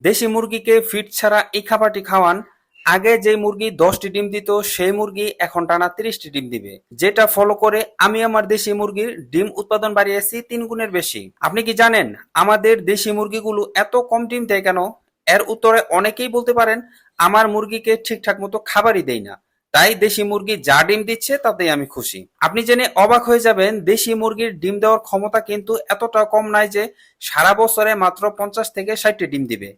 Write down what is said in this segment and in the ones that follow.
দেশি মুরগিকে ফিড ছাড়া এই খাবারটি খাওয়ান। আগে যে মুরগি 10টি ডিম দিত সেই মুরগি এখন টানা 30টি ডিম দিবে, যেটা ফলো করে আমি আমার দেশি মুরগির ডিম উৎপাদন বাড়িয়েছি 3 গুণের বেশি। আপনি কি জানেন আমাদের দেশি মুরগিগুলো এত কম ডিম দেয় কেন? এর উত্তরে অনেকেই বলতে পারেন আমার মুরগিকে ঠিকঠাক মতো খাবারই দেই না, তাই দেশি মুরগি যা ডিম দিচ্ছে তাতেই আমি খুশি। আপনি জেনে অবাক হয়ে যাবেন দেশি মুরগির ডিম দেওয়ার ক্ষমতা কিন্তু এতটা কম নয় যে সারা বছরে মাত্র 50 থেকে 60টি ডিম দিবে।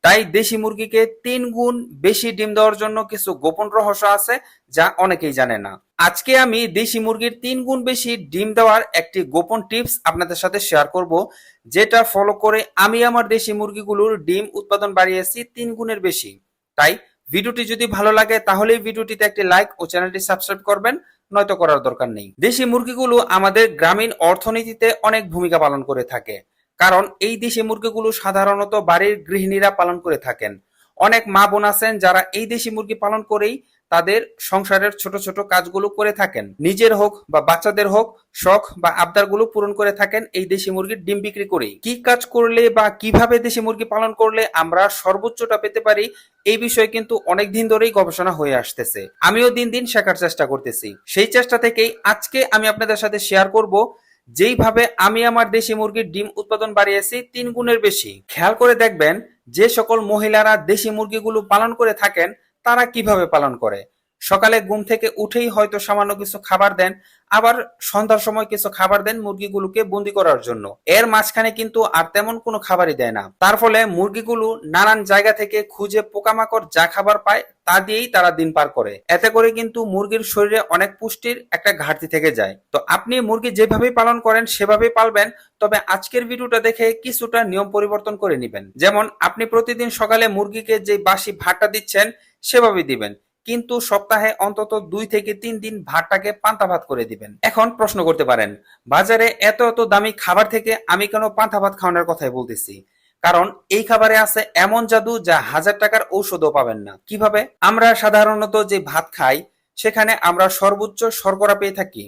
তাই দেশি মুরগিকে 3 গুণ বেশি ডিম দেওয়ার জন্য কিছু গোপন রহস্য আছে যা অনেকেই জানে না। আজকে আমি দেশি মুরগির 3 গুণ বেশি ডিম দেওয়ার একটি গোপন টিপস আপনাদের সাথে শেয়ার করব, যেটা ফলো করে আমি আমার দেশি মুরগিগুলোর ডিম উৎপাদন বাড়িয়েছি 3 গুণের বেশি। তাই ভিডিওটি যদি ভালো লাগে তাহলে ভিডিওটিতে একটি লাইক ও চ্যানেলটি সাবস্ক্রাইব করবেন, নয়তো করার দরকার নেই। দেশি মুরগিগুলো আমাদের গ্রামীণ অর্থনীতিতে অনেক ভূমিকা পালন করে থাকে, কারণ এই দেশি মুরগিগুলো সাধারণত বাড়ির গৃহিণীরা পালন করে থাকেন। অনেক মা বোন আছেন যারা এই দেশি মুরগি পালন করেই তাদের সংসারের ছোট ছোট কাজগুলো করে থাকেন, নিজের হোক বা বাচ্চাদের হোক, শখ বা আবদারগুলো পূরণ করে থাকেন এই দেশি মুরগির ডিম বিক্রি করেই। কি কাজ করলে বা কিভাবে দেশি মুরগি পালন করলে আমরা সর্বোচ্চটা পেতে পারি, এই বিষয়ে কিন্তু অনেক দিন ধরেই গবেষণা হয়ে আসতেছে। আমিও দিন দিন শেখার চেষ্টা করতেছি। সেই চেষ্টা থেকেই আজকে আমি আপনাদের সাথে শেয়ার করব যেইভাবে আমি আমার দেশি মুরগির ডিম উৎপাদন বাড়িয়েছি 3 গুণের বেশি। খেয়াল করে দেখবেন যে সকল মহিলারা দেশি মুরগিগুলো পালন করে থাকেন তারা কিভাবে পালন করে। সকালে ঘুম থেকে উঠেই হয়তো সামান্য কিছু খাবার দেন, আবার সন্ধ্যার সময় কিছু খাবার দেন মুরগিগুলোকে বন্দি করার জন্য। এর মাঝখানে কিন্তু আর তেমন কোনো খাবারই দেয় না। তার ফলে মুরগিগুলো নানান জায়গা থেকে খুঁজে পোকামাকড় যা খাবার পায় তা দিয়েই তারা দিন পার করে। এতে করে কিন্তু মুরগির শরীরে অনেক পুষ্টির একটা ঘাটতি থেকে যায়। তো আপনি মুরগি যেভাবেই পালন করেন সেভাবেই পালবেন, তবে আজকের ভিডিওটা দেখে কিছুটা নিয়ম পরিবর্তন করে নেবেন। যেমন আপনি প্রতিদিন সকালে মুরগিকে যে বাসি ভাতটা দিচ্ছেন সেভাবেই দিবেন, কিন্তু সপ্তাহে অন্তত 2 থেকে 3 দিন ভাতটাকে পান্তা ভাত করে দিবেন। এখন প্রশ্ন করতে পারেন বাজারে এত এত দামি খাবার থেকে আমি কেন পান্তা ভাত খাওয়ানোর কথাই বলতেছি? কারণ এই খাবারে আছে এমন জাদু যা 1000 টাকার ঔষধও পাবেন না। কিভাবে? আমরা সাধারণত যে ভাত খাই সেখানে আমরা সর্বোচ্চ শর্করা পেয়ে থাকি,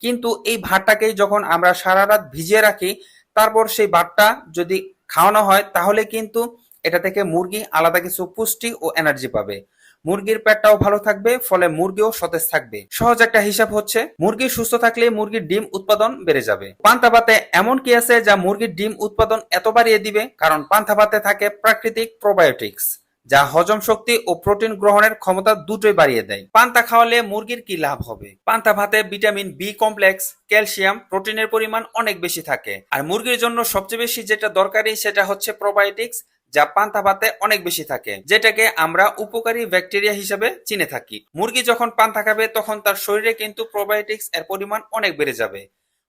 কিন্তু এই ভাতটাকেই যখন আমরা সারা রাত ভিজিয়ে রাখি তারপর সেই ভাতটা যদি খাওয়ানো হয় তাহলে কিন্তু এটা থেকে মুরগি আলাদা কিছু পুষ্টি ও এনার্জি পাবে। মুরগির পেটটাও ভালো থাকবে, ফলে মুরগিও সতেজ থাকবে। সহজ একটা হিসাব হচ্ছে মুরগি সুস্থ থাকলে মুরগির ডিম উৎপাদন বেড়ে যাবে। পান্তা ভাতে এমন কি আছে যা মুরগির ডিম উৎপাদন এত বাড়িয়ে দিবে? কারণ পান্তা ভাতে থাকে প্রাকৃতিক প্রোবায়োটিক্স, যা হজম শক্তি ও প্রোটিন গ্রহণের ক্ষমতা দুটোই বাড়িয়ে দেয়। পান্তা খাওয়ালে মুরগির কি লাভ হবে? পান্তা ভাতে ভিটামিন বি কমপ্লেক্স, ক্যালসিয়াম, প্রোটিনের পরিমাণ অনেক বেশি থাকে। আর মুরগির জন্য সবচেয়ে বেশি যেটা দরকারি সেটা হচ্ছে প্রোবায়োটিক্স, যা পান্তা ভাতে অনেক বেশি থাকে, যেটাকে আমরা উপকারী ব্যাকটেরিয়া হিসেবে চিনে থাকি। মুরগি যখন পান্তা খাবে তখন তার শরীরে কিন্তু প্রোবায়োটিক্স এর পরিমাণ অনেক বেড়ে যাবে,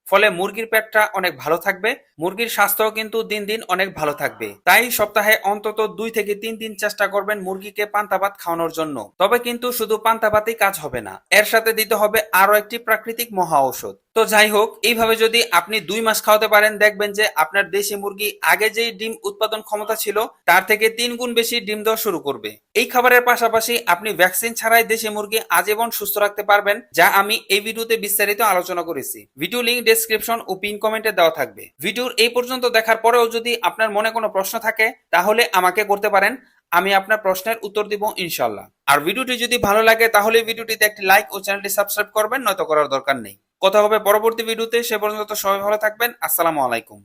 ফলে মুরগির পেটটা অনেক ভালো থাকবে, মুরগির স্বাস্থ্য কিন্তু দিন দিন অনেক ভালো থাকবে। তাই সপ্তাহে অন্তত 2 থেকে 3 দিন চেষ্টা করবেন মুরগিকে পান্তা ভাত খাওয়ানোর জন্য। তবে কিন্তু শুধু পান্তা ভাতেই কাজ হবে না, এর সাথে দিতে হবে আরো একটি প্রাকৃতিক মহা ঔষধ। তো যাই হোক, এইভাবে যদি আপনি 2 মাস খাওয়াতে পারেন দেখবেন যে আপনার দেশি মুরগি আগে যেই ডিম উৎপাদন ক্ষমতা ছিল তার থেকে 3 গুণ বেশি ডিম দেওয়া শুরু করবে। এই খাবারের পাশাপাশি আপনি ভ্যাকসিন ছাড়াই দেশি মুরগি আজীবন সুস্থ রাখতে পারবেন, যা আমি এই ভিডিওতে বিস্তারিত আলোচনা করেছি। ভিডিও লিংক ডেসক্রিপশন ও পিন কমেন্টে দেওয়া থাকবে। ভিডিওর এই পর্যন্ত দেখার পরেও যদি আপনার মনে কোনো প্রশ্ন থাকে তাহলে আমাকে করতে পারেন, আমি আপনার প্রশ্নের উত্তর দিব ইনশাল্লাহ। আর ভিডিওটি যদি ভালো লাগে তাহলে ভিডিওটিতে একটি লাইক ও চ্যানেলটি সাবস্ক্রাইব করবেন, নয়তো করার দরকার নেই। কথা হবে পরবর্তী ভিডিওতে, সে পর্যন্ত সবাই ভালো থাকবেন। আসসালামু আলাইকুম।